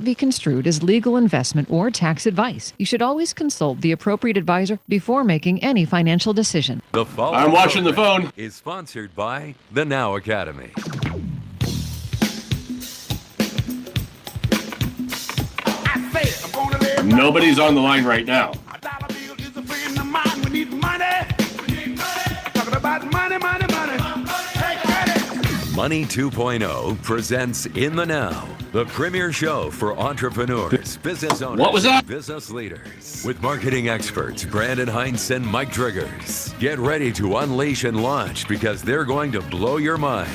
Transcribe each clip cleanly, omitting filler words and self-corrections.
Be construed as legal investment or tax advice. You should always consult the appropriate advisor before making any financial decision. I'm watching the phone. Is sponsored by the Now Academy. Nobody's on the line right now. Money 2.0 presents In the Now, the premier show for entrepreneurs, business owners, What was that? business leaders. With marketing experts Brandon Hintz and Mike Driggers. Get ready to unleash and launch because they're going to blow your mind.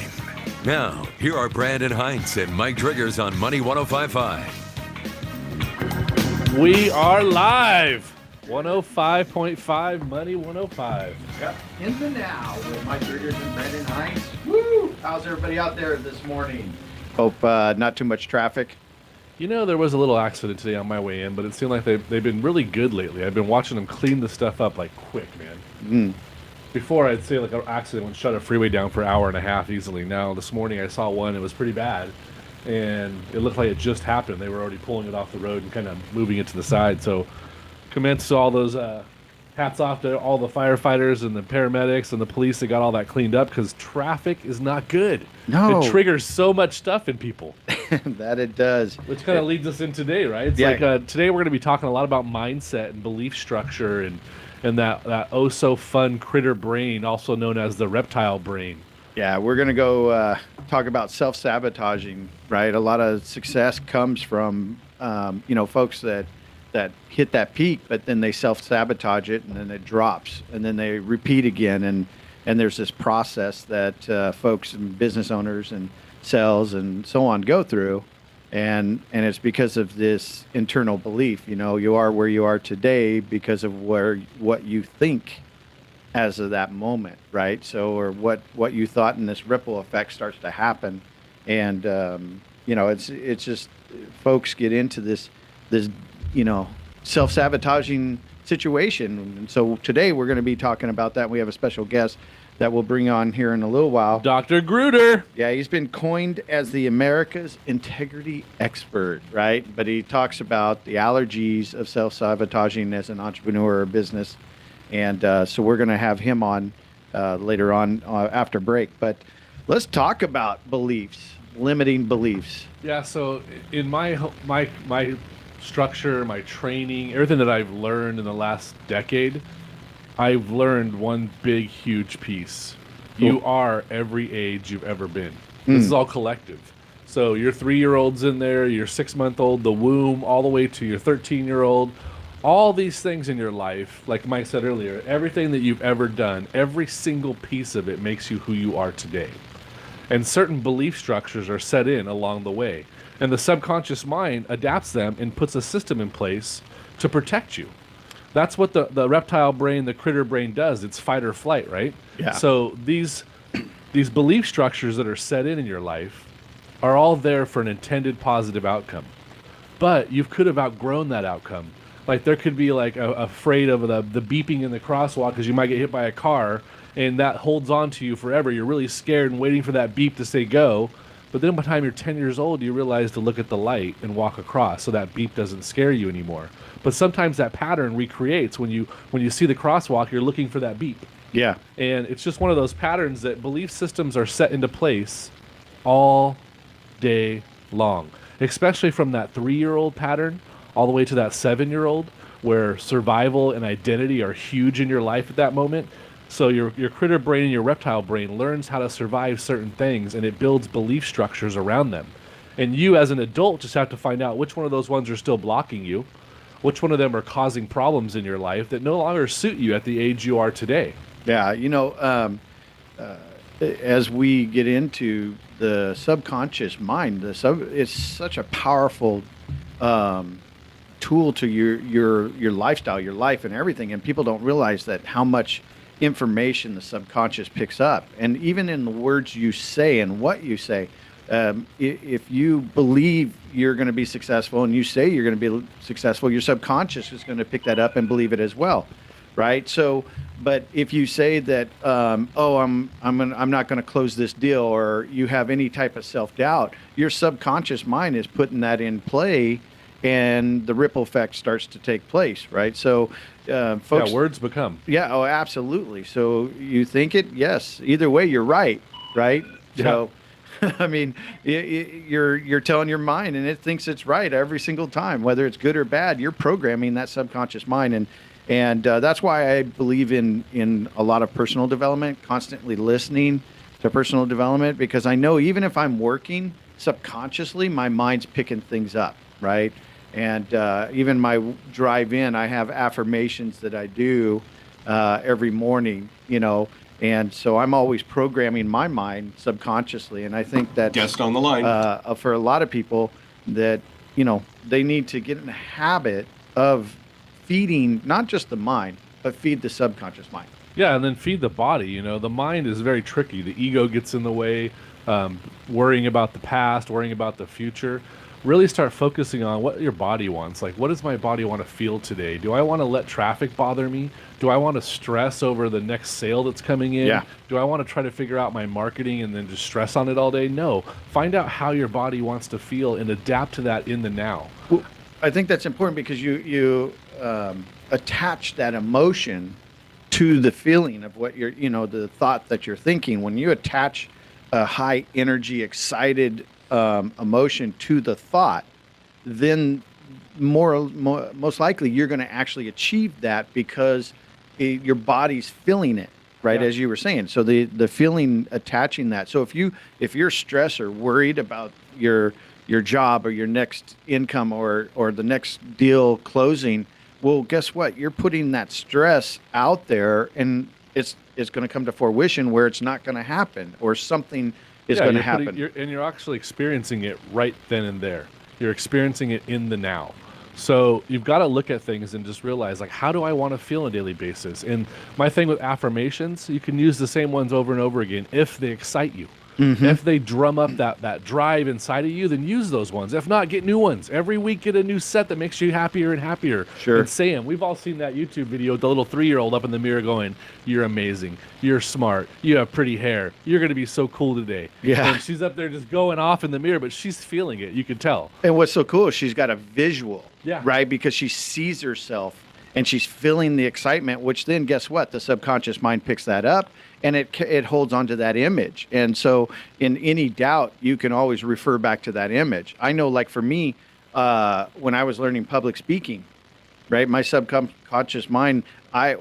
Now, here are Brandon Hintz and Mike Driggers on Money 105.5. We are live. 105.5 Money 105. Yep. In the Now with Mike Gruder and Brandon Hintz. Woo! How's everybody out there this morning? Hope not too much traffic. You know, there was a little accident today on my way in, but it seemed like they've been really good lately. I've been watching them clean the stuff up like quick, man. Before, I'd say like an accident would shut a freeway down for an hour and a half easily. Now, this morning I saw one. It was pretty bad, and it looked like it just happened. They were already pulling it off the road and kind of moving it to the side. So, commence to all those hats off to all the firefighters and the paramedics and the police that got all that cleaned up, because traffic is not good. No. It triggers so much stuff in people. That it does. Which kind of leads us in today, right? It's like today we're going to be talking a lot about mindset and belief structure and that oh so fun critter brain, also known as the reptile brain. Yeah, we're going to go talk about self-sabotaging, right? A lot of success comes from, folks that hit that peak, but then they self-sabotage it, and then it drops, and then they repeat again. And there's this process that folks and business owners and sales and so on go through. And it's because of this internal belief. You know, you are where you are today because of what you think as of that moment, right? So, or what you thought, and this ripple effect starts to happen. And, it's just folks get into this self-sabotaging situation. And so today we're going to be talking about that. We have a special guest that we'll bring on here in a little while. Dr. Gruder. Yeah, he's been coined as the America's integrity expert, right? But he talks about the allergies of self-sabotaging as an entrepreneur or business. And so we're going to have him on later on after break. But let's talk about beliefs, limiting beliefs. Yeah, so in my structure, my training, everything that I've learned in the last decade, I've learned one big, huge piece. Cool. You are every age you've ever been. This is all collective. So your 3-year-old's in there, your 6-month-old, the womb, all the way to your 13-year-old. All these things in your life, like Mike said earlier, everything that you've ever done, every single piece of it makes you who you are today. And certain belief structures are set in along the way. And the subconscious mind adapts them and puts a system in place to protect you. That's what the reptile brain, the critter brain does. It's fight or flight, right? Yeah. So these belief structures that are set in your life are all there for an intended positive outcome. But you could have outgrown that outcome. Like there could be like afraid of the beeping in the crosswalk because you might get hit by a car, and that holds on to you forever. You're really scared and waiting for that beep to say go. But then by the time you're 10 years old, you realize to look at the light and walk across so that beep doesn't scare you anymore. But sometimes that pattern recreates when you see the crosswalk, you're looking for that beep. Yeah. And it's just one of those patterns that belief systems are set into place all day long, especially from that 3-year-old pattern all the way to that 7-year-old, where survival and identity are huge in your life at that moment. So your critter brain and your reptile brain learns how to survive certain things, and it builds belief structures around them. And you as an adult just have to find out which one of those ones are still blocking you, which one of them are causing problems in your life that no longer suit you at the age you are today. Yeah, as we get into the subconscious mind, it's such a powerful tool to your lifestyle, your life, and everything. And people don't realize that how much information the subconscious picks up, and even in the words you say and what you say. If you believe you're going to be successful and you say you're going to be successful, your subconscious is going to pick that up and believe it as well. right? So, but if you say that, oh, I'm not going to close this deal, or you have any type of self-doubt, your subconscious mind is putting that in play, and the ripple effect starts to take place, right? So, folks, Yeah, words become. yeah, oh, absolutely. So you think it, yes. Either way, you're right, right? Yeah. So, I mean, you're telling your mind, and it thinks it's right every single time, whether it's good or bad. You're programming that subconscious mind, and that's why I believe in a lot of personal development, constantly listening to personal development, because I know even if I'm working subconsciously, my mind's picking things up, right? And even my drive in, I have affirmations that I do every morning, and so I'm always programming my mind subconsciously. And I think that Guest on the line. for a lot of people that, they need to get in the habit of feeding not just the mind, but feed the subconscious mind. Yeah, and then feed the body. The mind is very tricky. The ego gets in the way, worrying about the past, worrying about the future. Really start focusing on what your body wants. Like, what does my body want to feel today? Do I want to let traffic bother me? Do I want to stress over the next sale that's coming in? Yeah. Do I want to try to figure out my marketing and then just stress on it all day? No. Find out how your body wants to feel and adapt to that in the now. Well, I think that's important because you attach that emotion to the feeling of what you're, the thought that you're thinking. When you attach a high energy, excited emotion to the thought, then most likely you're going to actually achieve that because your body's feeling it, right? Yeah. As you were saying. So the feeling attaching that. So if you're stressed or worried about your job or your next income or the next deal closing, well, guess what? You're putting that stress out there, and it's going to come to fruition where it's not going to happen, or something is going to happen. You're actually experiencing it right then and there. You're experiencing it in the now. So you've got to look at things and just realize, like, how do I want to feel on a daily basis? And my thing with affirmations, you can use the same ones over and over again if they excite you. Mm-hmm. If they drum up that drive inside of you, then use those ones. If not, get new ones. Every week, get a new set that makes you happier and happier. Sure. And say them. We've all seen that YouTube video with the little 3-year-old up in the mirror going, "You're amazing. You're smart. You have pretty hair. You're going to be so cool today." Yeah. And she's up there just going off in the mirror, but she's feeling it. You can tell. And what's so cool is she's got a visual, Yeah. right? Because she sees herself and she's feeling the excitement, which then guess what? The subconscious mind picks that up and it holds onto that image. And so in any doubt, you can always refer back to that image. I know, like for me, when I was learning public speaking, right? My subconscious mind, I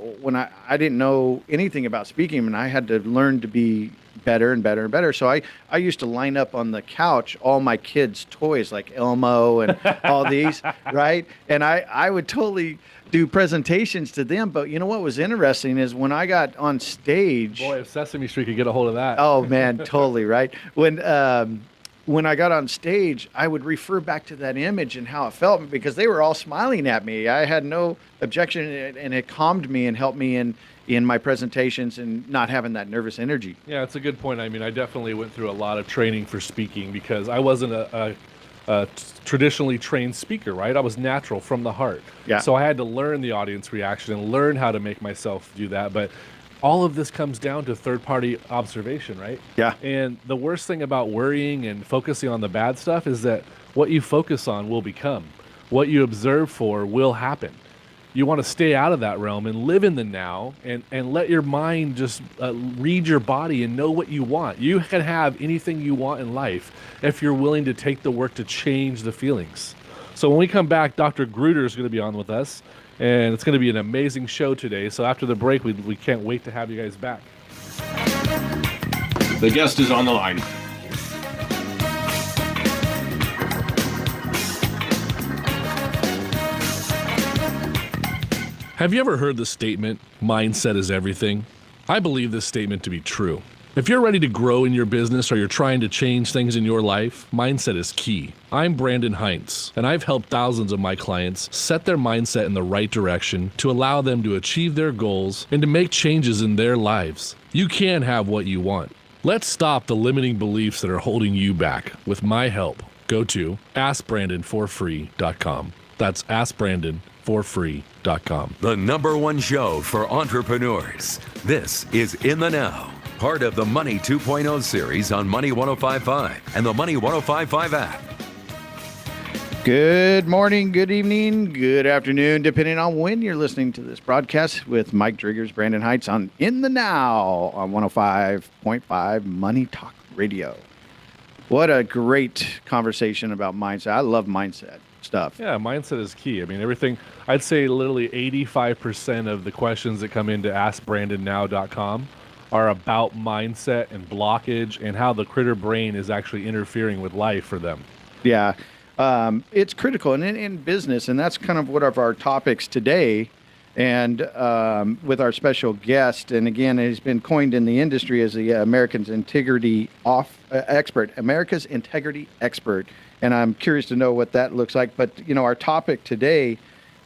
didn't know anything about speaking, and I had to learn to be better and better and better. So I used to line up on the couch all my kids' toys like Elmo and all these, right? And I would totally do presentations to them. But you know what was interesting is when I got on stage. Boy, if Sesame Street could get a hold of that. Oh man, totally, right? When I got on stage, I would refer back to that image and how it felt because they were all smiling at me. I had no objection, and it calmed me and helped me in my presentations and not having that nervous energy. Yeah, it's a good point. I mean, I definitely went through a lot of training for speaking because I wasn't a traditionally trained speaker, right? I was natural from the heart. Yeah. So I had to learn the audience reaction and learn how to make myself do that. But all of this comes down to third-party observation, right? Yeah. And the worst thing about worrying and focusing on the bad stuff is that what you focus on will become. What you observe for will happen. You want to stay out of that realm and live in the now and let your mind just read your body and know what you want. You can have anything you want in life if you're willing to take the work to change the feelings. So when we come back, Dr. Gruder is going to be on with us, and it's going to be an amazing show today. So after the break, we can't wait to have you guys back. The guest is on the line. Have you ever heard the statement, mindset is everything? I believe this statement to be true. If you're ready to grow in your business or you're trying to change things in your life, mindset is key. I'm Brandon Hintz, and I've helped thousands of my clients set their mindset in the right direction to allow them to achieve their goals and to make changes in their lives. You can have what you want. Let's stop the limiting beliefs that are holding you back with my help. Go to AskBrandonForFree.com. That's AskBrandonForFree.com. The #1 show for entrepreneurs. This is In the Now, part of the Money 2.0 series on Money 105.5 and the Money 105.5 app. Good morning, good evening, good afternoon, depending on when you're listening to this broadcast with Mike Driggers, Brandon Hintz on In the Now on 105.5 Money Talk Radio. What a great conversation about mindset. I love mindset stuff. Yeah, mindset is key. I mean, everything, I'd say literally 85% of the questions that come into AskBrandonNow.com are about mindset and blockage and how the critter brain is actually interfering with life for them. Yeah. It's critical and in business, and that's kind of one of our topics today. And with our special guest, and again, he's been coined in the industry as the America's integrity expert. And I'm curious to know what that looks like. But our topic today,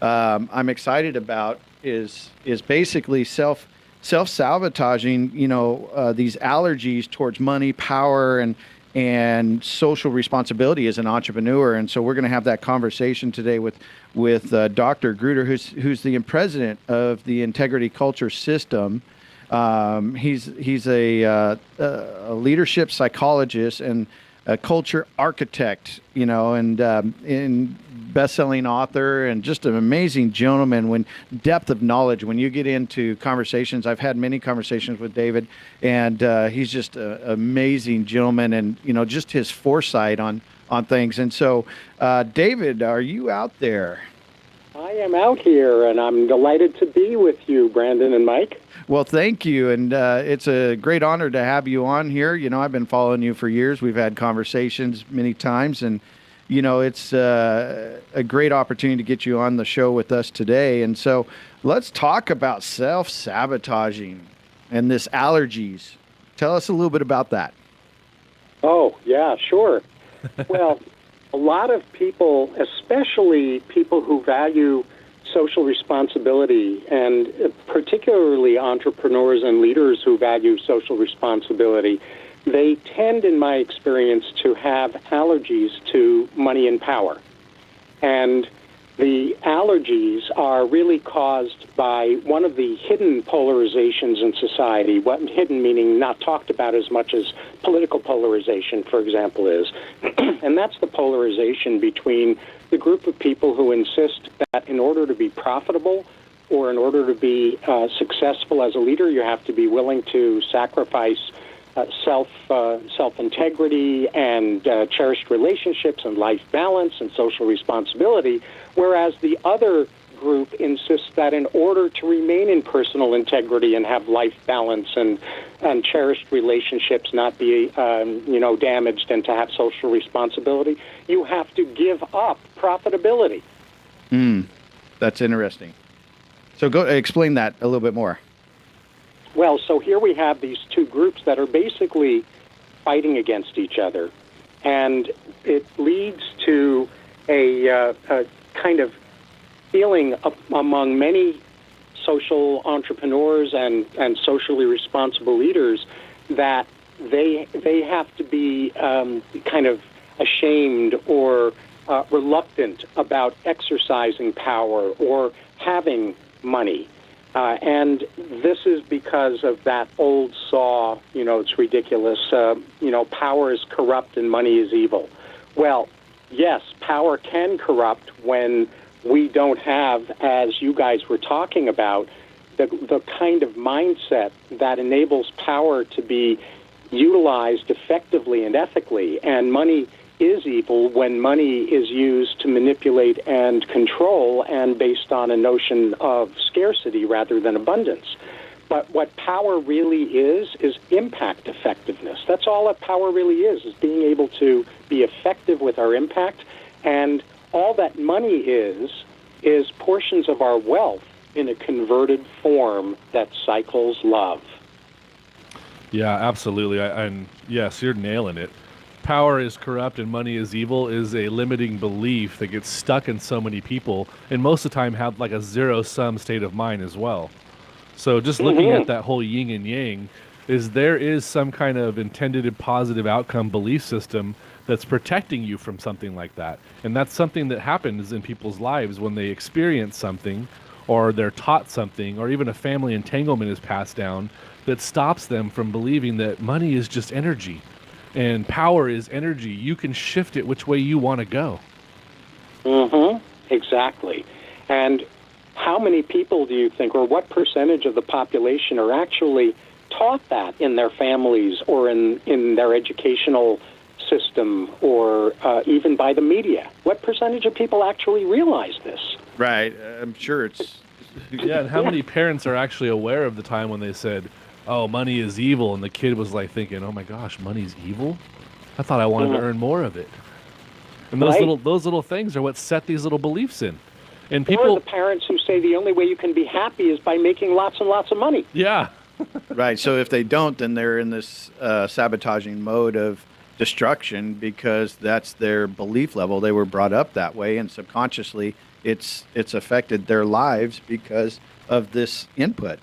I'm excited about is basically self-sabotaging. These allergies towards money, power, and social responsibility as an entrepreneur. And so we're going to have that conversation today with Dr. Gruder, who's the president of the Integrity Culture System. He's a leadership psychologist and a culture architect, and best-selling author, and just an amazing gentleman. When depth of knowledge, when you get into conversations, I've had many conversations with David, and he's just an amazing gentleman, and just his foresight on things. And so, David, are you out there? I am out here, and I'm delighted to be with you, Brandon and Mike. Well, thank you, and it's a great honor to have you on here. I've been following you for years. We've had conversations many times, and it's a great opportunity to get you on the show with us today. And so let's talk about self-sabotaging and this allergies. Tell us a little bit about that. Oh, yeah, sure. Well, a lot of people, especially people who value social responsibility, and particularly entrepreneurs and leaders who value social responsibility, they tend, in my experience, to have allergies to money and power. And the allergies are really caused by one of the hidden polarizations in society. What hidden meaning not talked about as much as political polarization, for example, is. And that's the polarization between the group of people who insist that in order to be profitable or in order to be successful as a leader, you have to be willing to sacrifice self-integrity and cherished relationships and life balance and social responsibility, whereas the other group insists that in order to remain in personal integrity and have life balance and cherished relationships not be damaged and to have social responsibility, you have to give up profitability. That's interesting. So go explain that a little bit more. Well, so here we have these two groups that are basically fighting against each other, and it leads to a kind of feeling among many social entrepreneurs and socially responsible leaders that they have to be kind of ashamed or reluctant about exercising power or having money. And this is because of that old saw, it's ridiculous, power is corrupt and money is evil. Well, yes, power can corrupt when we don't have, as you guys were talking about, the kind of mindset that enables power to be utilized effectively and ethically. And money is evil when money is used to manipulate and control and based on a notion of scarcity rather than abundance. But what power really is impact effectiveness. That's all that power really is being able to be effective with our impact. And all that money is portions of our wealth in a converted form that cycles love. Yeah, absolutely. And yes, you're nailing it. Power is corrupt and money is evil is a limiting belief that gets stuck in so many people, and most of the time have like a zero-sum state of mind as well. So just looking at that whole yin and yang, there is some kind of intended and positive outcome belief system that's protecting you from something like that. And that's something that happens in people's lives when they experience something, or they're taught something, or even a family entanglement is passed down that stops them from believing that money is just energy and power is energy. You can shift it which way you want to go. Exactly. And how many people do you think, or what percentage of the population are actually taught that in their families or in their educational system, or even by the media? What percentage of people actually realize this? Right. I'm sure it's... Yeah, and how many parents are actually aware of the time when they said, oh, money is evil, and the kid was like thinking, oh my gosh, money's evil? I thought I wanted to earn more of it. And those little things are what set these little beliefs in. And people, or the parents who say the only way you can be happy is by making lots and lots of money. Yeah. Right. So if they don't, then they're in this sabotaging mode of destruction because that's their belief level. They were brought up that way, and subconsciously it's affected their lives because of this input.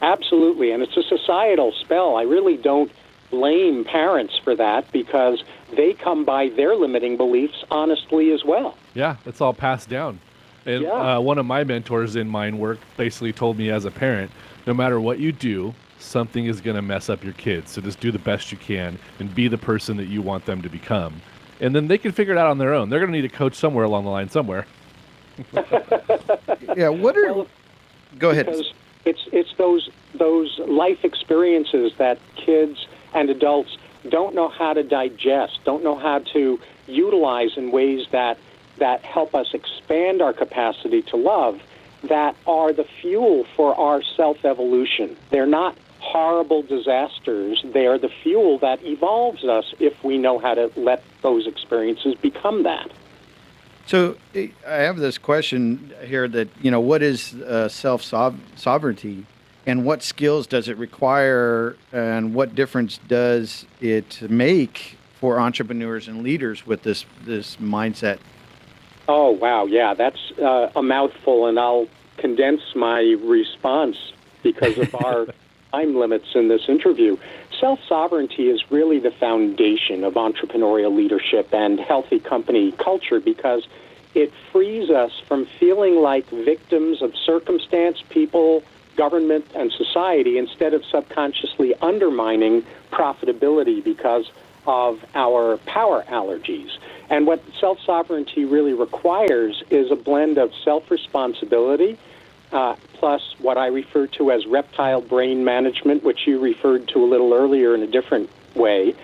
Absolutely. And it's a societal spell. I really don't blame parents for that because they come by their limiting beliefs honestly as well. Yeah, it's all passed down. And one of my mentors in mind work basically told me as a parent, no matter what you do, something is going to mess up your kids. So just do the best you can and be the person that you want them to become. And then they can figure it out on their own. They're going to need a coach somewhere along the line somewhere. Yeah, go ahead. Because it's those life experiences that kids and adults don't know how to digest, don't know how to utilize in ways that help us expand our capacity to love, that are the fuel for our self-evolution. They're not horrible disasters. They are the fuel that evolves us if we know how to let those experiences become that. So I have this question here that, what is self-sovereignty, and what skills does it require, and what difference does it make for entrepreneurs and leaders with this mindset? Oh, wow. Yeah, that's a mouthful, and I'll condense my response because of our time limits in this interview. Self-sovereignty is really the foundation of entrepreneurial leadership and healthy company culture because it frees us from feeling like victims of circumstance, people, government, and society instead of subconsciously undermining profitability because of our power allergies. And what self-sovereignty really requires is a blend of self-responsibility plus what I refer to as reptile brain management, which you referred to a little earlier in a different way,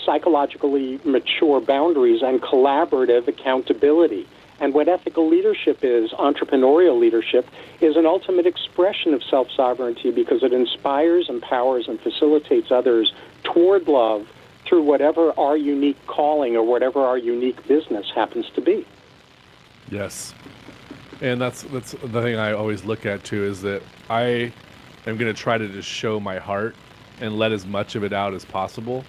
psychologically mature boundaries, and collaborative accountability. And what ethical leadership is, entrepreneurial leadership, is an ultimate expression of self-sovereignty because it inspires, empowers, and facilitates others toward love through whatever our unique calling or whatever our unique business happens to be. Yes. And that's the thing I always look at, too, is that I am going to try to just show my heart and let as much of it out as possible.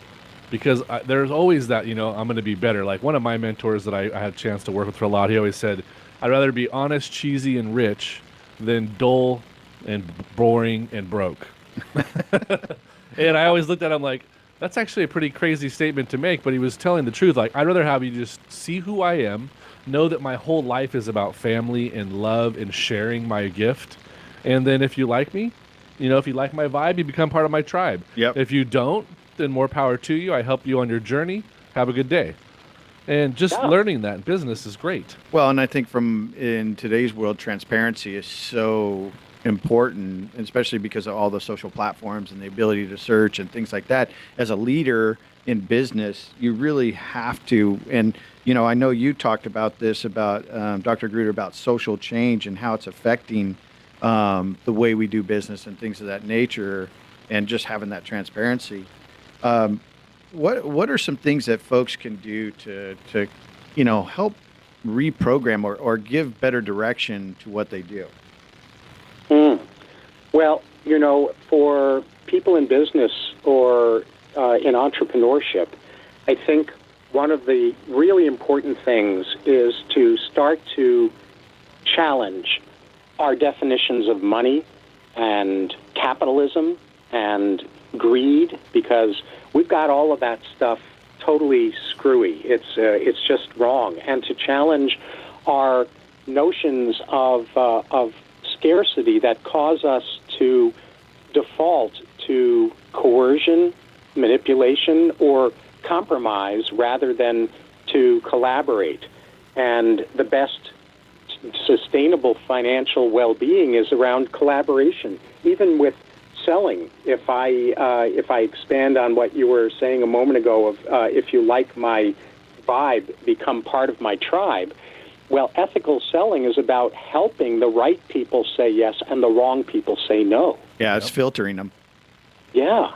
Because there's always that, I'm going to be better. Like one of my mentors that I had a chance to work with for a lot, he always said, I'd rather be honest, cheesy, and rich than dull and boring and broke. And I always looked at him like, that's actually a pretty crazy statement to make, but he was telling the truth. Like, I'd rather have you just see who I am, know that my whole life is about family and love and sharing my gift. And then if you like me, if you like my vibe, you become part of my tribe. Yep. If you don't, then more power to you. I help you on your journey. Have a good day. And just learning that in business is great. Well, and I think in today's world, transparency is so important, especially because of all the social platforms and the ability to search and things like that. As a leader in business, you really have to, and I know you talked about this, about Dr. Gruder, about social change and how it's affecting the way we do business and things of that nature, and just having that transparency. What are some things that folks can do to help reprogram or give better direction to what they do? Well, for people in business or in entrepreneurship, I think one of the really important things is to start to challenge our definitions of money and capitalism and greed, because we've got all of that stuff totally screwy. It's just wrong. And to challenge our notions of scarcity that cause us to default to coercion, manipulation, or compromise rather than to collaborate. And the best sustainable financial well-being is around collaboration, even with selling. If I expand on what you were saying a moment ago of if you like my vibe, become part of my tribe. Well, ethical selling is about helping the right people say yes and the wrong people say no. Yeah, it's filtering them. Yeah.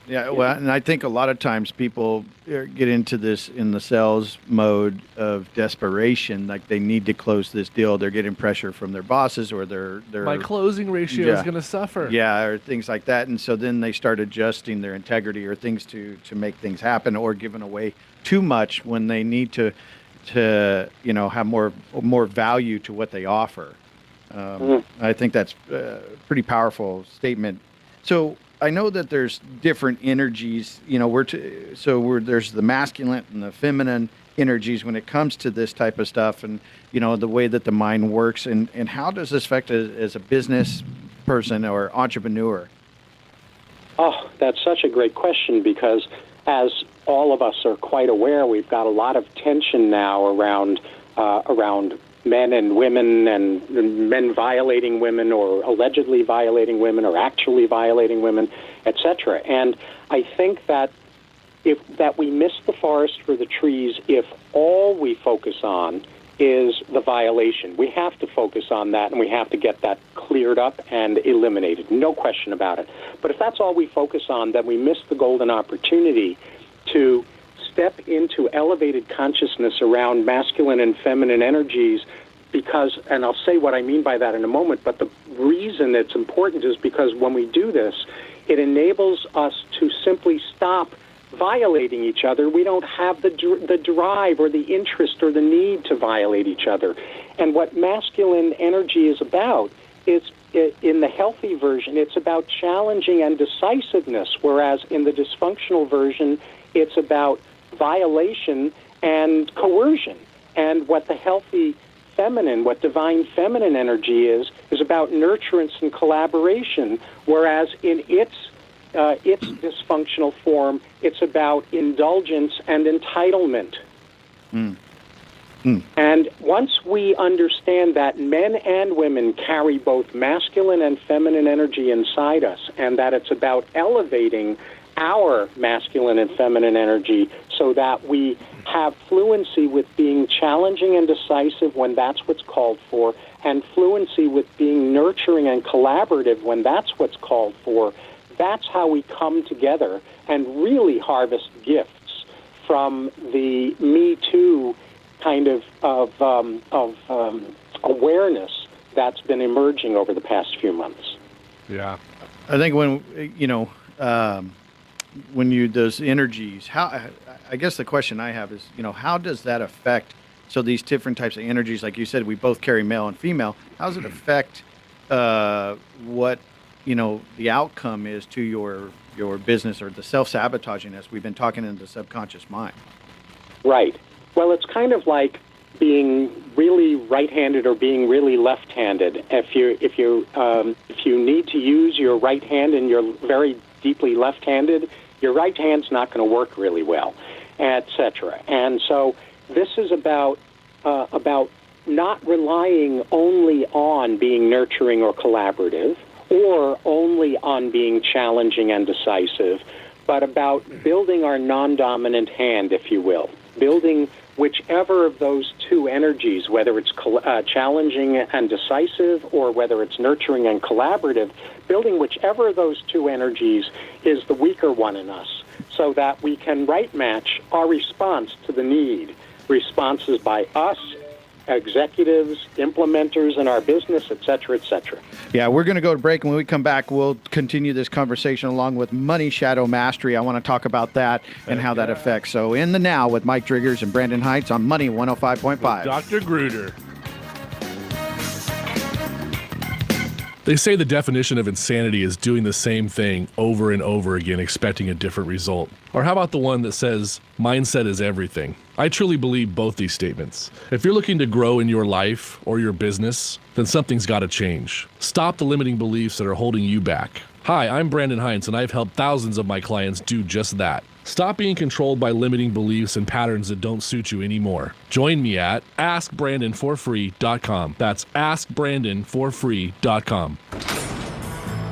Yeah, well, and I think a lot of times people get into this in the sales mode of desperation, like they need to close this deal. They're getting pressure from their bosses or their My closing ratio is going to suffer. Yeah, or things like that. And so then they start adjusting their integrity or things to make things happen, or giving away too much when they need to have more value to what they offer. I think that's a pretty powerful statement. So I know that there's different energies, there's the masculine and the feminine energies when it comes to this type of stuff, and, the way that the mind works, and how does this affect as a business person or entrepreneur? Oh, that's such a great question, because as all of us are quite aware, we've got a lot of tension now around men and women, and men violating women or allegedly violating women or actually violating women, etc. And I think that we miss the forest for the trees if all we focus on is the violation. We have to focus on that, and we have to get that cleared up and eliminated, no question about it. But if that's all we focus on, then we miss the golden opportunity to step into elevated consciousness around masculine and feminine energies, because, and I'll say what I mean by that in a moment, but the reason it's important is because when we do this, it enables us to simply stop violating each other. We don't have the drive or the interest or the need to violate each other. And what masculine energy is about is, in the healthy version, it's about challenging and decisiveness, whereas in the dysfunctional version, it's about violation and coercion. And what the healthy feminine, what divine feminine energy is about nurturance and collaboration, whereas in its dysfunctional form, it's about indulgence and entitlement. And once we understand that men and women carry both masculine and feminine energy inside us, and that it's about elevating our masculine and feminine energy so that we have fluency with being challenging and decisive when that's what's called for, and fluency with being nurturing and collaborative when that's what's called for, that's how we come together and really harvest gifts from the Me Too kind of awareness that's been emerging over the past few months. Yeah. I think when those energies, I guess the question I have is, how does that affect, so these different types of energies, like you said, we both carry male and female, how does it affect what, the outcome is to your business, or the self-sabotaging, as we've been talking in the subconscious mind? Right. Well, it's kind of like being really right-handed or being really left-handed. If you need to use your right hand and you're very deeply left-handed, your right hand's not going to work really well, etc. And so this is about not relying only on being nurturing or collaborative, or only on being challenging and decisive, but about building our non-dominant hand, if you will, building whichever of those two energies, whether it's challenging and decisive or whether it's nurturing and collaborative, building whichever of those two energies is the weaker one in us, so that we can right match our response to the need. Responses by us, executives, implementers in our business, et cetera, et cetera. Yeah, we're going to go to break, and when we come back, we'll continue this conversation along with Money Shadow Mastery. I want to talk about that and how that affects. So in the Now with Mike Driggers and Brandon Hintz on Money 105.5. Dr. Gruder. They say the definition of insanity is doing the same thing over and over again, expecting a different result. Or how about the one that says, mindset is everything? I truly believe both these statements. If you're looking to grow in your life or your business, then something's got to change. Stop the limiting beliefs that are holding you back. Hi, I'm Brandon Hintz, and I've helped thousands of my clients do just that. Stop being controlled by limiting beliefs and patterns that don't suit you anymore. Join me at AskBrandonForFree.com. That's AskBrandonForFree.com.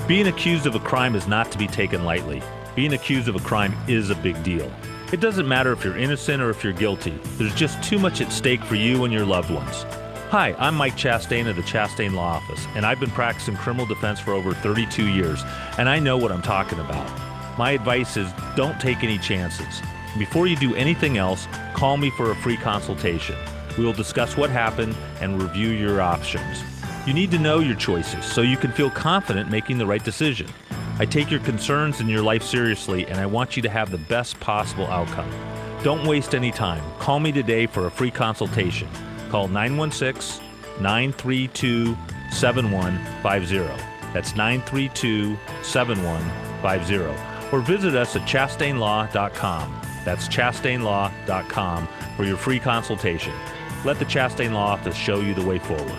Being accused of a crime is not to be taken lightly. Being accused of a crime is a big deal. It doesn't matter if you're innocent or if you're guilty. There's just too much at stake for you and your loved ones. Hi, I'm Mike Chastain of the Chastain Law Office, and I've been practicing criminal defense for over 32 years, and I know what I'm talking about. My advice is don't take any chances. Before you do anything else, call me for a free consultation. We will discuss what happened and review your options. You need to know your choices so you can feel confident making the right decision. I take your concerns and your life seriously, and I want you to have the best possible outcome. Don't waste any time. Call me today for a free consultation. Call 916-932-7150. That's 932-7150. Or visit us at ChastainLaw.com. That's ChastainLaw.com for your free consultation. Let the Chastain Law Office show you the way forward.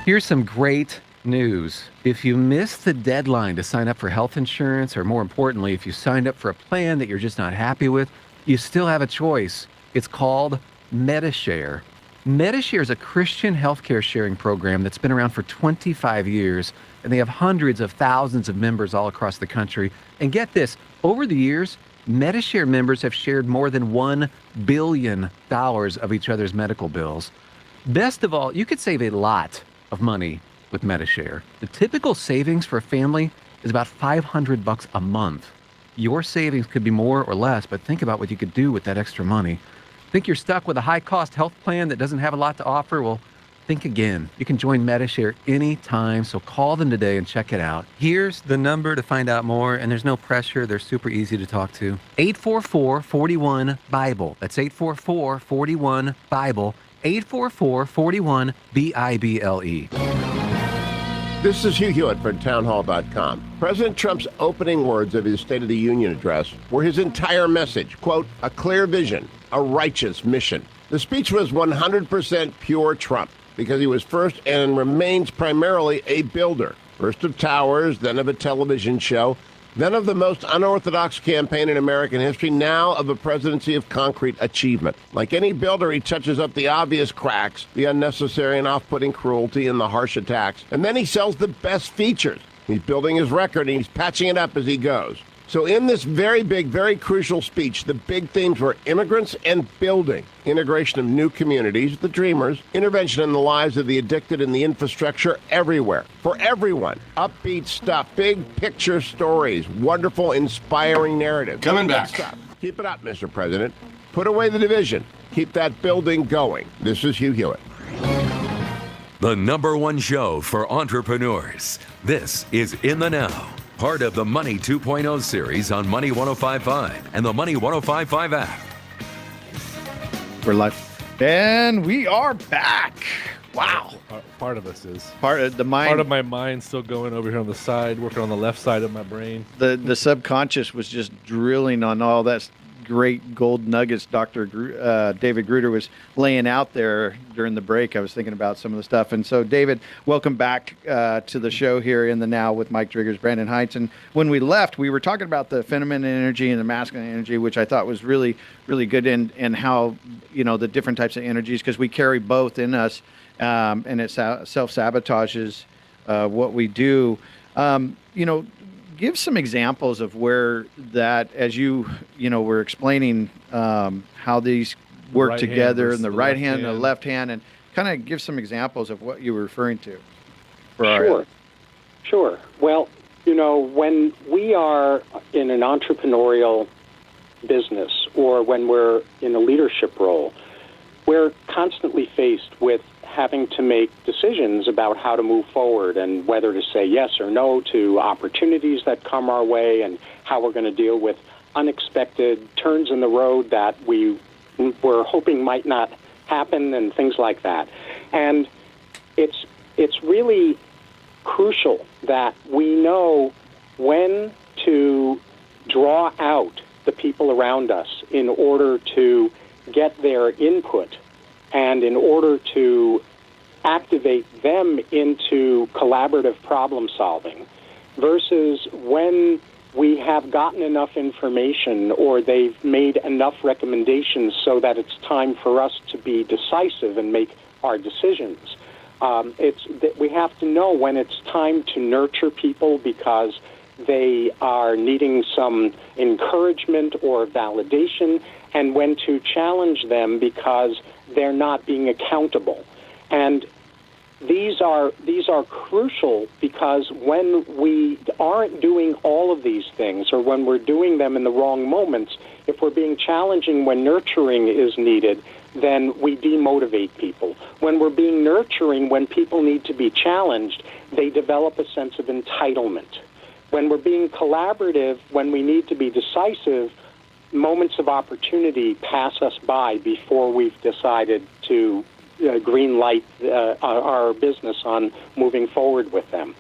Here's some great news. If you missed the deadline to sign up for health insurance, or more importantly, if you signed up for a plan that you're just not happy with, you still have a choice. It's called MediShare. MediShare is a Christian healthcare sharing program that's been around for 25 years, and they have hundreds of thousands of members all across the country. And get this, over the years, MediShare members have shared more than $1 billion of each other's medical bills. Best of all, you could save a lot of money with MediShare. The typical savings for a family is about $500 a month. Your savings could be more or less, but think about what you could do with that extra money. Think you're stuck with a high-cost health plan that doesn't have a lot to offer? Well, think again. You can join MediShare anytime, so call them today and check it out. Here's the number to find out more, and there's no pressure. They're super easy to talk to. 844-41-BIBLE. That's 844-41-BIBLE. 844-41-BIBLE. This is Hugh Hewitt for townhall.com. President Trump's opening words of his State of the Union address were his entire message, quote, a clear vision, a righteous mission. The speech was 100% pure Trump because he was first and remains primarily a builder, first of towers, then of a television show, then of the most unorthodox campaign in American history, now of a presidency of concrete achievement. Like any builder, he touches up the obvious cracks, the unnecessary and off-putting cruelty, and the harsh attacks. And then he sells the best features. He's building his record, and he's patching it up as he goes. So in this very big, very crucial speech, the big themes were immigrants and building, integration of new communities, the dreamers, intervention in the lives of the addicted and the infrastructure everywhere, for everyone. Upbeat stuff, big picture stories, wonderful, inspiring narratives. Coming back. Stuff. Keep it up, Mr. President. Put away the division. Keep that building going. This is Hugh Hewitt. The #1 show for entrepreneurs. This is In the Now, part of the Money 2.0 series on Money 105.5 and the Money 105.5 app. We're live. And we are back. Wow. Part of us is. Part of the mind. Part of my mind still going over here on the side, working on the left side of my brain. The subconscious was just drilling on all that great gold nuggets Dr. David Gruder was laying out there during the break. I was thinking about some of the stuff. And so, David, welcome back to the show here in the Now with Mike Driggers, Brandon Hintz. And when we left, we were talking about the feminine energy and the masculine energy, which I thought was really, really good, and how, you know, the different types of energies, because we carry both in us, and it self-sabotages what we do. You know, give some examples of where that, as you were explaining how these work right together, hand and the right hand and the left hand, and kind of give some examples of what you were referring to. Sure. Well, you know, when we are in an entrepreneurial business or when we're in a leadership role, we're constantly faced with having to make decisions about how to move forward and whether to say yes or no to opportunities that come our way, and how we're going to deal with unexpected turns in the road that we were hoping might not happen, and things like that. And it's really crucial that we know when to draw out the people around us in order to get their input and in order to activate them into collaborative problem solving versus when we have gotten enough information or they've made enough recommendations so that it's time for us to be decisive and make our decisions. We have to know when it's time to nurture people because they are needing some encouragement or validation, and when to challenge them because they're not being accountable. And these are crucial because when we aren't doing all of these things, or when we're doing them in the wrong moments, if we're being challenging when nurturing is needed, then we demotivate people. When we're being nurturing when people need to be challenged, they develop a sense of entitlement. When we're being collaborative, when we need to be decisive, moments of opportunity pass us by before we've decided to green light our business on moving forward with them.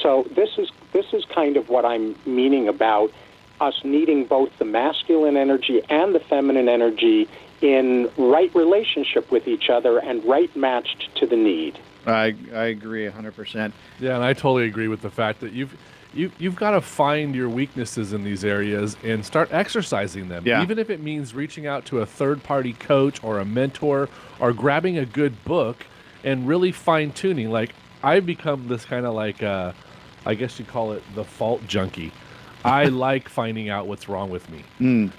So this is kind of what I'm meaning about us needing both the masculine energy and the feminine energy in right relationship with each other and right matched to the need. I agree 100%. Yeah, and I totally agree with the fact that you've got to find your weaknesses in these areas and start exercising them. Yeah. Even if it means reaching out to a third-party coach or a mentor or grabbing a good book and really fine-tuning. Like, I've become this kind of like, I guess you call it the fault junkie. I like finding out what's wrong with me.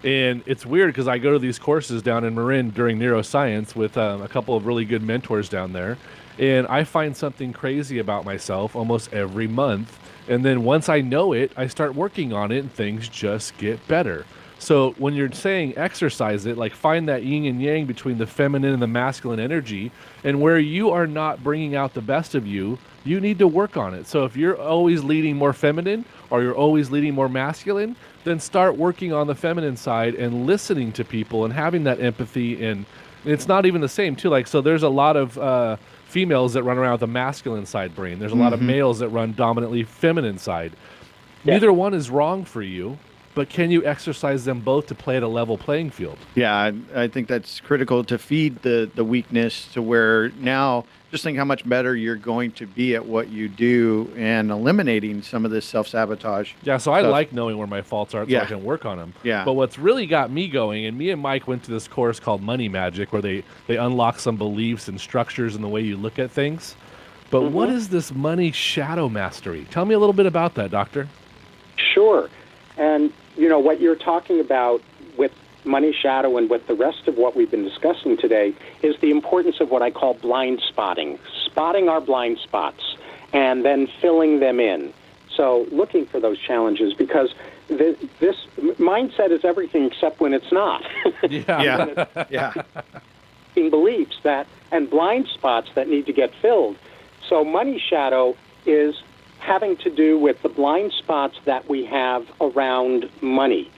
And it's weird because I go to these courses down in Marin during neuroscience with a couple of really good mentors down there. And I find something crazy about myself almost every month. And then once I know it, I start working on it and things just get better. So when you're saying exercise it, like find that yin and yang between the feminine and the masculine energy, and where you are not bringing out the best of you, you need to work on it. So if you're always leading more feminine or you're always leading more masculine, then start working on the feminine side and listening to people and having that empathy. And it's not even the same too. Like, so there's a lot of females that run around with a masculine side brain. There's a lot of males that run dominantly feminine side. Yeah. Neither one is wrong for you, but can you exercise them both to play at a level playing field? Yeah, I think that's critical to feed the weakness to where now just think how much better you're going to be at what you do and eliminating some of this self-sabotage. Yeah, so I like knowing where my faults are so Yeah. I can work on them. Yeah. But what's really got me going, and me and Mike went to this course called Money Magic where they unlock some beliefs and structures in the way you look at things. But what is this money shadow mastery? Tell me a little bit about that, Doctor. Sure. And, you know, what you're talking about with money shadow and with the rest of what we've been discussing today is the importance of what I call blind spotting our blind spots and then filling them in. So looking for those challenges, because this mindset is everything except when it's not. Yeah. Beliefs that and blind spots that need to get filled. So money shadow is having to do with the blind spots that we have around money.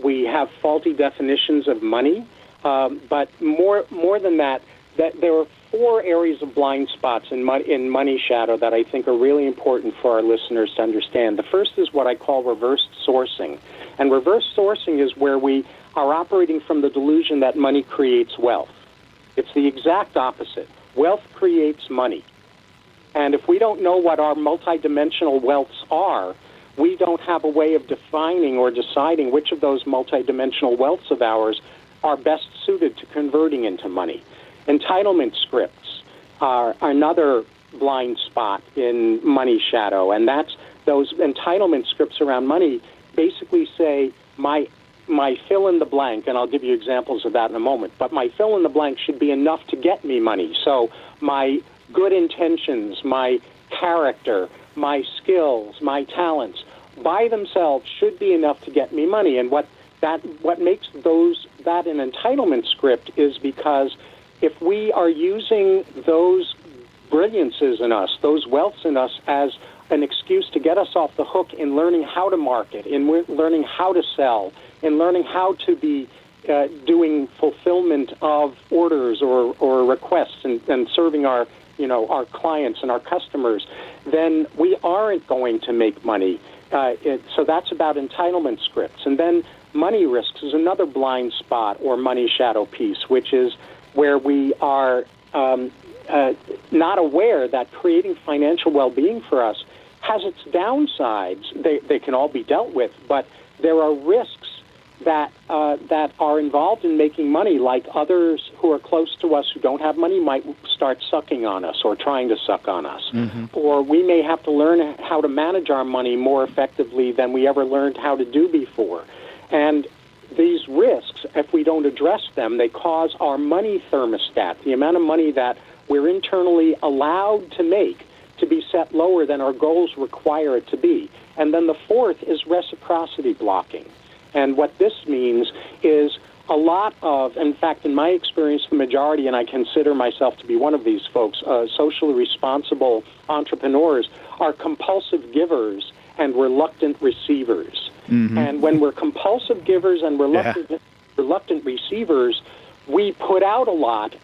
We have faulty definitions of money, but more than that, there are 4 areas of blind spots in money shadow that I think are really important for our listeners to understand. The first is what I call reverse sourcing. And reverse sourcing is where we are operating from the delusion that money creates wealth. It's the exact opposite. Wealth creates money. And if we don't know what our multidimensional wealths are, we don't have a way of defining or deciding which of those multidimensional wealths of ours are best suited to converting into money. Entitlement scripts are another blind spot in money shadow, and that's those entitlement scripts around money basically say my fill in the blank, and I'll give you examples of that in a moment, but my fill in the blank should be enough to get me money. So my good intentions, my character, my skills, my talents, by themselves should be enough to get me money. And what makes that an entitlement script is because if we are using those brilliances in us, those wealths in us as an excuse to get us off the hook in learning how to market, in learning how to sell, in learning how to be doing fulfillment of orders or requests and serving our clients and our customers, then we aren't going to make money. So that's about entitlement scripts. And then money risks is another blind spot or money shadow piece, which is where we are not aware that creating financial well-being for us has its downsides. They can all be dealt with, but there are risks that are involved in making money, like others who are close to us who don't have money might start sucking on us or trying to suck on us. Mm-hmm. Or we may have to learn how to manage our money more effectively than we ever learned how to do before. And these risks, if we don't address them, they cause our money thermostat, the amount of money that we're internally allowed to make, to be set lower than our goals require it to be. And then the fourth is reciprocity blocking. And what this means is a lot of, in fact, in my experience, the majority, and I consider myself to be one of these folks, socially responsible entrepreneurs, are compulsive givers and reluctant receivers. Mm-hmm. And when we're compulsive givers and reluctant receivers, we put out a lot,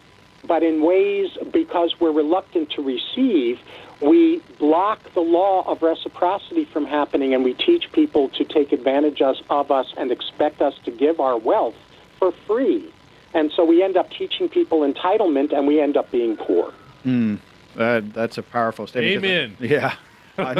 but in ways, because we're reluctant to receive, we block the law of reciprocity from happening, and we teach people to take advantage of us and expect us to give our wealth for free. And so we end up teaching people entitlement, and we end up being poor. That's a powerful statement. Amen. Yeah, I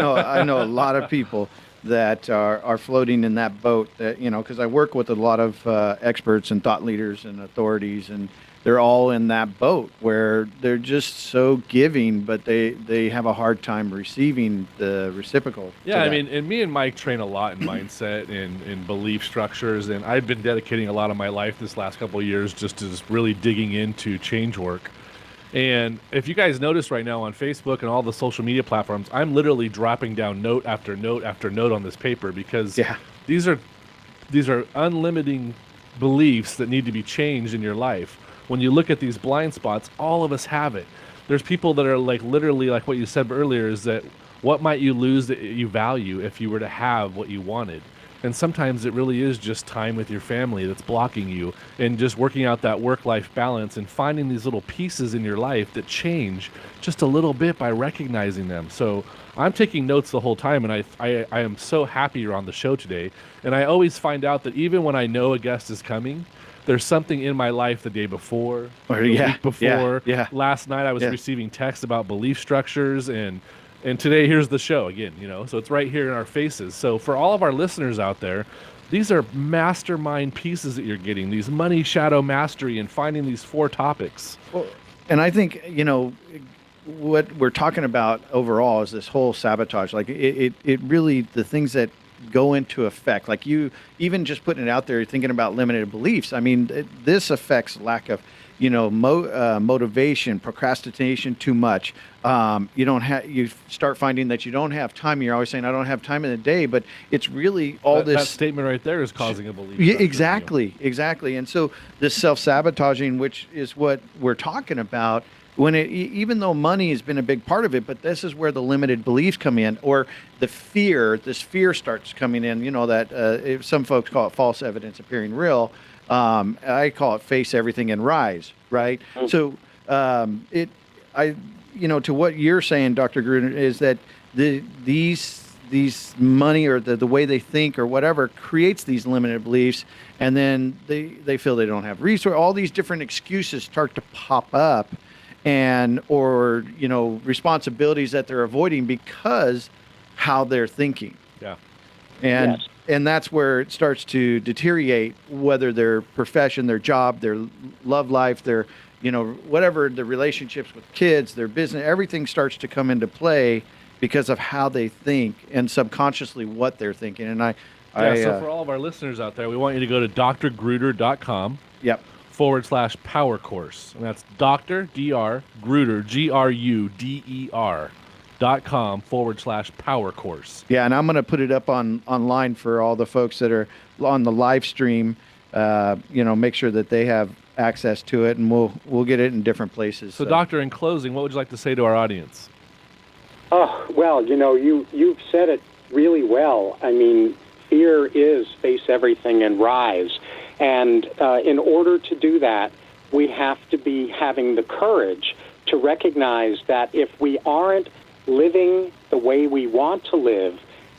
know a lot of people that are floating in that boat. That, because I work with a lot of experts and thought leaders and authorities, and they're all in that boat where they're just so giving, but they have a hard time receiving the reciprocal. Yeah, I mean, and me and Mike train a lot in mindset and belief structures, and I've been dedicating a lot of my life this last couple of years just really digging into change work. And if you guys notice right now on Facebook and all the social media platforms, I'm literally dropping down note after note after note on this paper because these are unlimiting beliefs that need to be changed in your life. When you look at these blind spots, all of us have it. There's people that are like literally like what you said earlier is that what might you lose that you value if you were to have what you wanted? And sometimes it really is just time with your family that's blocking you and just working out that work-life balance and finding these little pieces in your life that change just a little bit by recognizing them. So I'm taking notes the whole time, and I am so happy you're on the show today. And I always find out that even when I know a guest is coming, there's something in my life the day before, the week before. Last night I was receiving texts about belief structures, and today here's the show again, so it's right here in our faces. So for all of our listeners out there, these are mastermind pieces that you're getting, these money shadow mastery and finding these 4 topics. Well, and I think, what we're talking about overall is this whole sabotage. Like it really, the things that go into effect, like you even just putting it out there, thinking about limited beliefs. I mean, this affects lack of, motivation, procrastination too much. You start finding that you don't have time. You're always saying, I don't have time in the day, but it's really all this. That statement right there is causing a belief. Yeah, exactly. And so this self-sabotaging, which is what we're talking about, even though money has been a big part of it, but this is where the limited beliefs come in, or this fear starts coming in, that some folks call it false evidence appearing real. I call it face everything and rise, right? Mm-hmm. So to what you're saying, Dr. Gruder, is that these money or the way they think or whatever creates these limited beliefs, and then they feel they don't have resources. All these different excuses start to pop up, or responsibilities that they're avoiding because how they're thinking. Yeah. And that's where it starts to deteriorate, whether their profession, their job, their love life, their, whatever, the relationships with kids, their business, everything starts to come into play because of how they think and subconsciously what they're thinking. And so for all of our listeners out there, we want you to go to drgruder.com. Yep. /power course. And that's Dr. Gruder, GRUDER.com /power course. Yeah, and I'm going to put it up online for all the folks that are on the live stream. Make sure that they have access to it, and we'll get it in different places. So, Doctor, in closing, what would you like to say to our audience? Oh, well, you've said it really well. I mean, fear is face everything and rise. And in order to do that, we have to be having the courage to recognize that if we aren't living the way we want to live,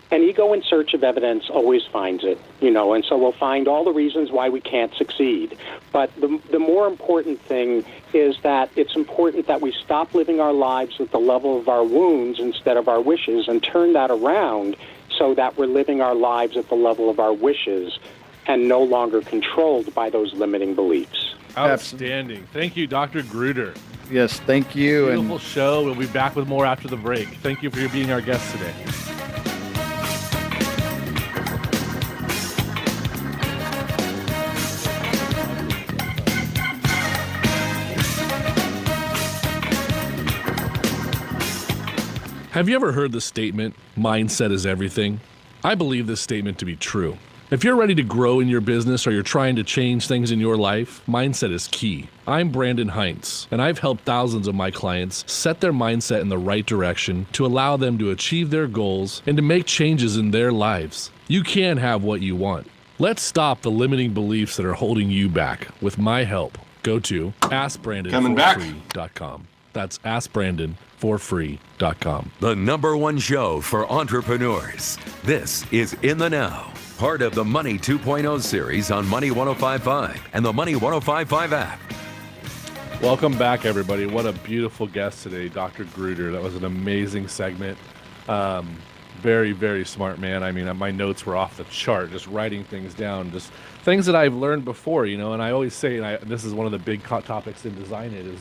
an ego in search of evidence always finds it, and so we'll find all the reasons why we can't succeed. But the more important thing is that it's important that we stop living our lives at the level of our wounds instead of our wishes, and turn that around so that we're living our lives at the level of our wishes and no longer controlled by those limiting beliefs. Outstanding. Thank you, Dr. Gruder. Yes, thank you. Beautiful show. We'll be back with more after the break. Thank you for being our guest today. Have you ever heard the statement, mindset is everything? I believe this statement to be true. If you're ready to grow in your business or you're trying to change things in your life, mindset is key. I'm Brandon Hintz, and I've helped thousands of my clients set their mindset in the right direction to allow them to achieve their goals and to make changes in their lives. You can have what you want. Let's stop the limiting beliefs that are holding you back. With my help, go to AskBrandonForFree.com. That's AskBrandonForFree.com. The #1 show for entrepreneurs. This is In the Now, part of the Money 2.0 series on Money 105.5 and the Money 105.5 app. Welcome back, everybody. What a beautiful guest today, Dr. Gruder. That was an amazing segment. Very, very smart man. I mean, my notes were off the chart, just writing things down, just things that I've learned before, and I always say, and this is one of the big topics in Design It, is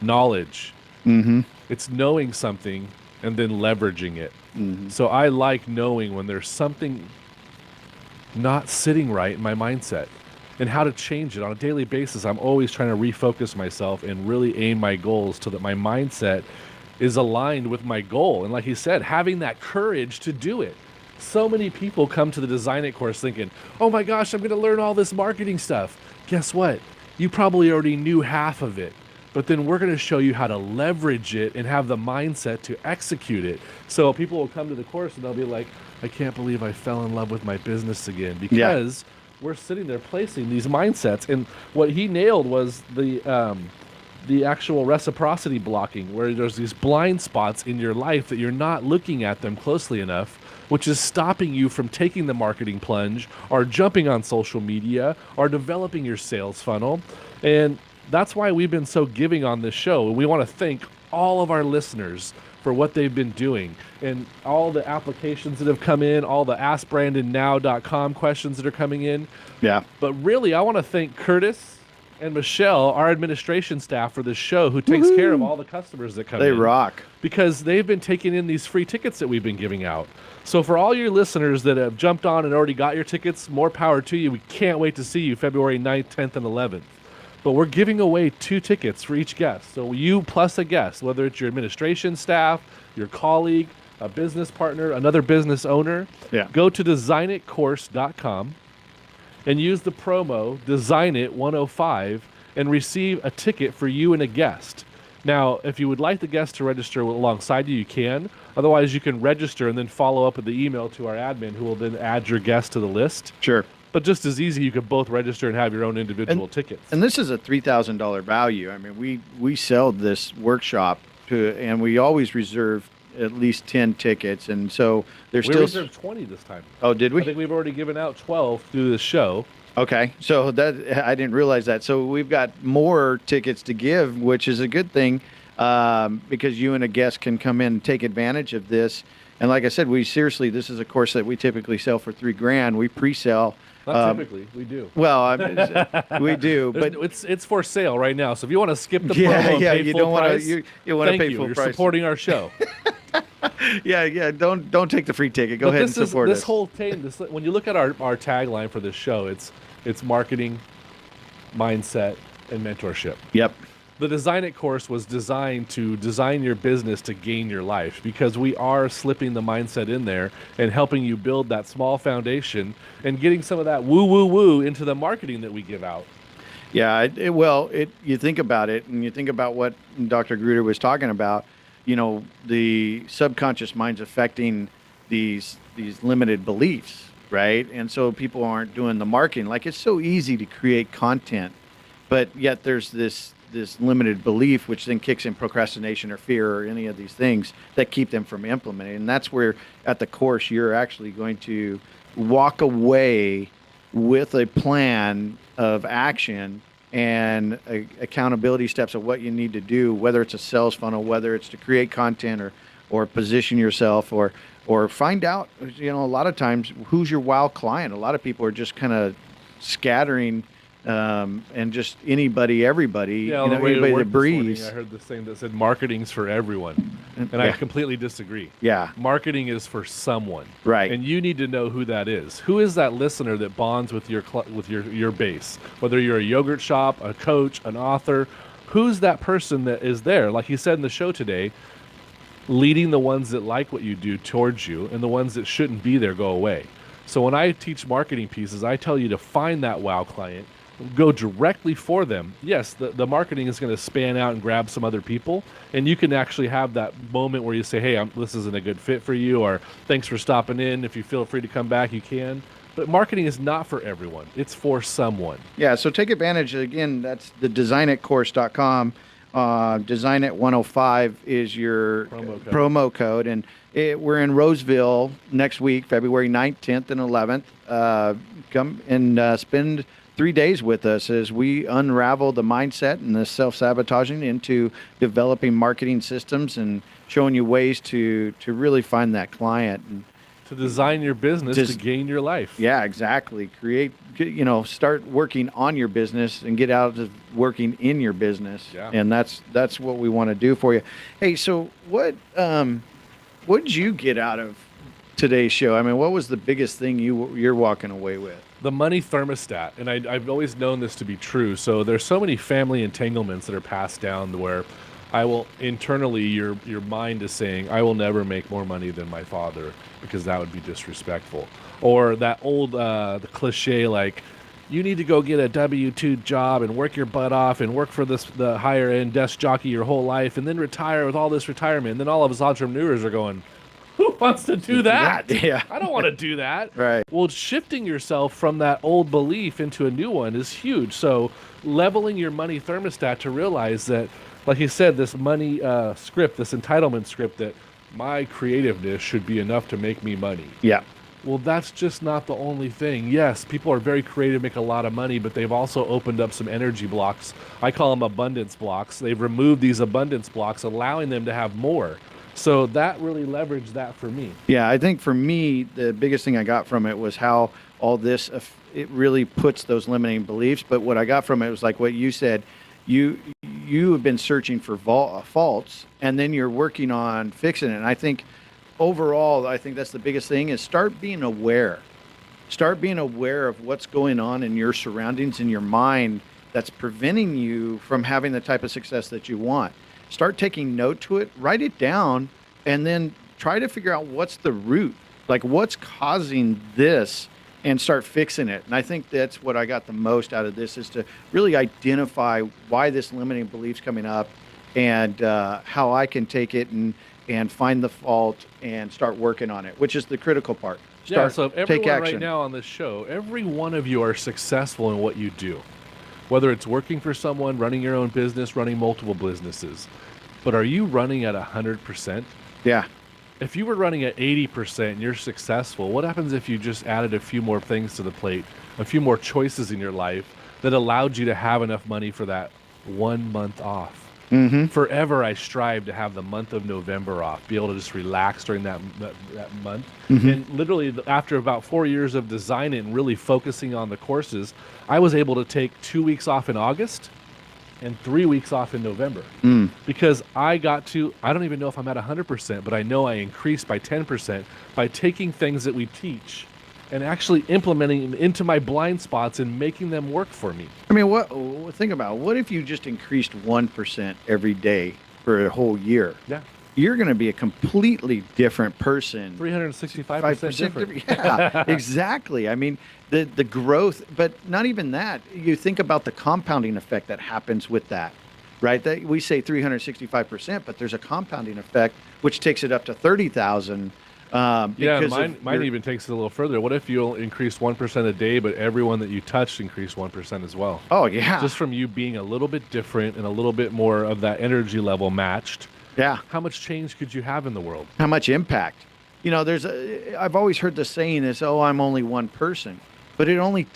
knowledge. Mm-hmm. It's knowing something and then leveraging it. Mm-hmm. So I like knowing when there's something not sitting right in my mindset and how to change it on a daily basis. I'm always trying to refocus myself and really aim my goals so that my mindset is aligned with my goal. And like he said, having that courage to do it. So many people come to the Design It course thinking, oh my gosh, I'm going to learn all this marketing stuff. Guess what? You probably already knew half of it. But then we're going to show you how to leverage it and have the mindset to execute it. So people will come to the course and they'll be like, I can't believe I fell in love with my business again, because we're sitting there placing these mindsets. And what he nailed was the actual reciprocity blocking, where there's these blind spots in your life that you're not looking at them closely enough, which is stopping you from taking the marketing plunge or jumping on social media or developing your sales funnel. And that's why we've been so giving on this show. And we want to thank all of our listeners for what they've been doing and all the applications that have come in, all the AskBrandonNow.com questions that are coming in. Yeah. But really, I want to thank Curtis and Michelle, our administration staff for this show, who takes care of all the customers that come in. They rock. Because they've been taking in these free tickets that we've been giving out. So for all your listeners that have jumped on and already got your tickets, more power to you. We can't wait to see you February 9th, 10th, and 11th. But we're giving away 2 tickets for each guest. So you plus a guest, whether it's your administration staff, your colleague, a business partner, another business owner, go to designitcourse.com and use the promo DesignIt105 and receive a ticket for you and a guest. Now, if you would like the guest to register alongside you, you can. Otherwise, you can register and then follow up with the email to our admin, who will then add your guest to the list. Sure. But just as easy, you could both register and have your own individual tickets. And this is a $3,000 value. I mean, we sell this workshop and we always reserve at least 10 tickets. And so there's we still... reserved 20 this time. Oh, did we? I think we've already given out 12 through the show. Okay. So that I didn't realize that. So we've got more tickets to give, which is a good thing, because you and a guest can come in and take advantage of this. And like I said, this is a course that we typically sell for $3,000. We pre-sell. Not typically, we do. Well, we do, but it's for sale right now. So if you want to skip the promo, and pay you full don't want price, to. You want to pay full You're price. supporting our show. Yeah. Don't take the free ticket. Go ahead and support us. This whole thing. When you look at our tagline for this show, it's marketing, mindset, and mentorship. Yep. The Design It course was designed to design your business to gain your life, because we are slipping the mindset in there and helping you build that small foundation and getting some of that woo into the marketing that we give out. Yeah, you think about it, and you think about what Dr. Gruder was talking about, the subconscious mind's affecting these limited beliefs, right? And so people aren't doing the marketing. Like, it's so easy to create content, but yet there's this limited belief, which then kicks in procrastination or fear or any of these things that keep them from implementing. And that's where at the course you're actually going to walk away with a plan of action and accountability steps of what you need to do, whether it's a sales funnel, whether it's to create content or position yourself or find out, a lot of times who's your wow client. A lot of people are just kind of scattering and just everybody, anybody that breathes. I heard this thing that said marketing's for everyone, and I completely disagree. Yeah. Marketing is for someone. Right. And you need to know who that is. Who is that listener that bonds with your base? Whether you're a yogurt shop, a coach, an author, who's that person that is there? Like you said in the show today, leading the ones that like what you do towards you, and the ones that shouldn't be there go away. So when I teach marketing pieces, I tell you to find that wow client, go directly for them. Yes, the marketing is going to span out and grab some other people, and you can actually have that moment where you say, hey, this isn't a good fit for you, or thanks for stopping in. If you feel free to come back, you can. But marketing is not for everyone. It's for someone. Yeah, so take advantage. Again, that's the designitcourse.com. Designit105 is your promo code. And we're in Roseville next week, February 9th, 10th, and 11th. Come and spend 3 days with us as we unravel the mindset and the self-sabotaging into developing marketing systems and showing you ways to really find that client and to design your business to gain your life. Yeah, exactly. Start working on your business and get out of working in your business. Yeah. And that's what we want to do for you. Hey, so what did you get out of today's show? I mean, what was the biggest thing you're walking away with? The money thermostat. And I've always known this to be true. So there's so many family entanglements that are passed down to where I will internally, your mind is saying, I will never make more money than my father because that would be disrespectful. Or that old the cliche like, you need to go get a W-2 job and work your butt off and work for the higher end desk jockey your whole life and then retire with all this retirement. And then all of us entrepreneurs are going, who wants to do that? Yeah. I don't want to do that. Right. Well, shifting yourself from that old belief into a new one is huge. So leveling your money thermostat to realize that, like you said, this money script, this entitlement script that my creativeness should be enough to make me money. Yeah. Well, that's just not the only thing. Yes, people are very creative, make a lot of money, but they've also opened up some energy blocks. I call them abundance blocks. They've removed these abundance blocks, allowing them to have more. So that really leveraged that for me. Yeah, I think for me, the biggest thing I got from it was how all this, it really puts those limiting beliefs. But what I got from it was like what you said, you have been searching for faults, and then you're working on fixing it. And I think overall, I think that's the biggest thing is start being aware. Start being aware of what's going on in your surroundings, in your mind, that's preventing you from having the type of success that you want. Start taking note to it, write it down, and then try to figure out what's the root, like what's causing this, and start fixing it. And I think that's what I got the most out of this is to really identify why this limiting belief's coming up and how I can take it and find the fault and start working on it, which is the critical part. So if everyone right now on this show, every one of you are successful in what you do. Whether it's working for someone, running your own business, running multiple businesses. But are you running at 100%? Yeah. If you were running at 80% and you're successful, what happens if you just added a few more things to the plate, a few more choices in your life that allowed you to have enough money for that 1 month off? Mm-hmm. Forever, I strive to have the month of November off, be able to just relax during that month. Mm-hmm. And literally, after about 4 years of designing and really focusing on the courses, I was able to take 2 weeks off in August and 3 weeks off in November. Because I don't even know if I'm at 100%, but I know I increased by 10% by taking things that we teach and actually implementing them into my blind spots and making them work for me. I mean, think about it. What if you just increased 1% every day for a whole year? Yeah. You're going to be a completely different person. 365% different. Yeah, exactly. I mean, the growth, but not even that. You think about the compounding effect that happens with that, right? That we say 365%, but there's a compounding effect, which takes it up to 30,000 Yeah, because mine even takes it a little further. What if you increase 1% a day, but everyone that you touched increased 1% as well? Oh, yeah. Just from you being a little bit different and a little bit more of that energy level matched. Yeah. How much change could you have in the world? How much impact? You know, I've always heard the saying is, "Oh, I'm only one person," but it only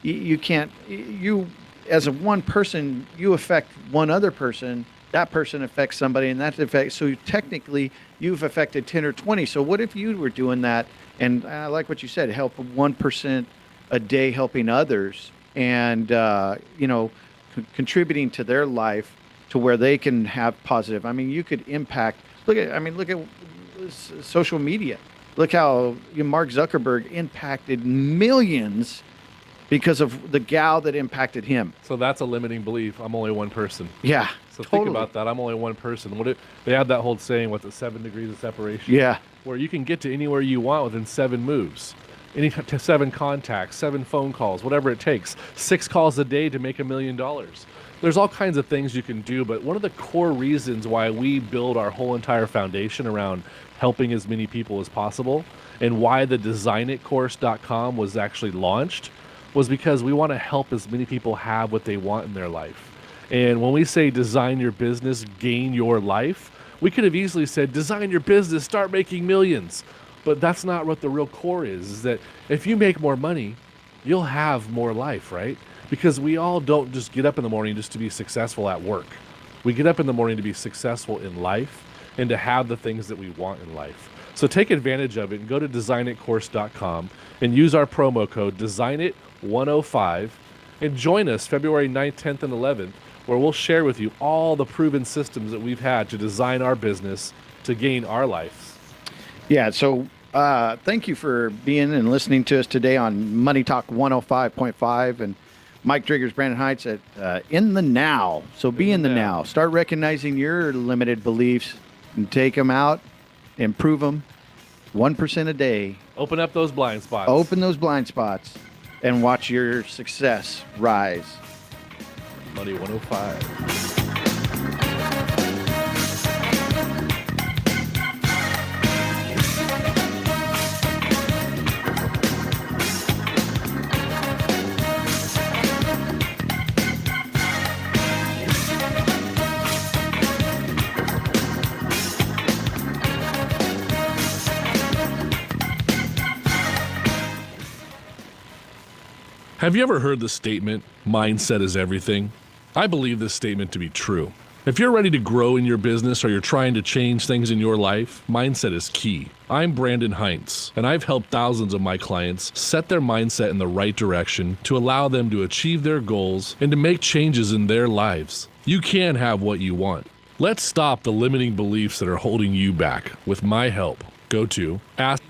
you can't as a one person you affect one other person. That person affects somebody, and that affects. So technically, you've affected 10 or 20. So what if you were doing that? And I like what you said, help 1% a day, helping others, and contributing to their life to where they can have positive. I mean, you could impact. Look at social media. Look how Mark Zuckerberg impacted millions because of the gal that impacted him. So that's a limiting belief. I'm only one person. Yeah. So totally. think about that. I'm only one person. What if they had that whole saying, what's it, 7 degrees of separation? Yeah. Where you can get to anywhere you want within 7 moves. 7 contacts, 7 phone calls, whatever it takes. 6 calls a day to make $1 million. There's all kinds of things you can do, but one of the core reasons why we build our whole entire foundation around helping as many people as possible and why the designitcourse.com was actually launched was because we want to help as many people have what they want in their life. And when we say design your business, gain your life, we could have easily said design your business, start making millions. But that's not what the real core is that if you make more money, you'll have more life, right? Because we all don't just get up in the morning just to be successful at work. We get up in the morning to be successful in life and to have the things that we want in life. So take advantage of it and go to designitcourse.com and use our promo code DESIGNIT105 and join us February 9th, 10th, and 11th, where we'll share with you all the proven systems that we've had to design our business to gain our life. Yeah, so thank you for being and listening to us today on Money Talk 105.5 and Mike Driggers, Brandon Hintz at In the Now. So be in the now. Start recognizing your limited beliefs and take them out, improve them 1% a day. Open up those blind spots. Open those blind spots and watch your success rise. Money 105. Have you ever heard the statement, mindset is everything? I believe this statement to be true. If you're ready to grow in your business or you're trying to change things in your life, mindset is key. I'm Brandon Hintz, and I've helped thousands of my clients set their mindset in the right direction to allow them to achieve their goals and to make changes in their lives. You can have what you want. Let's stop the limiting beliefs that are holding you back with my help. Go to Ask.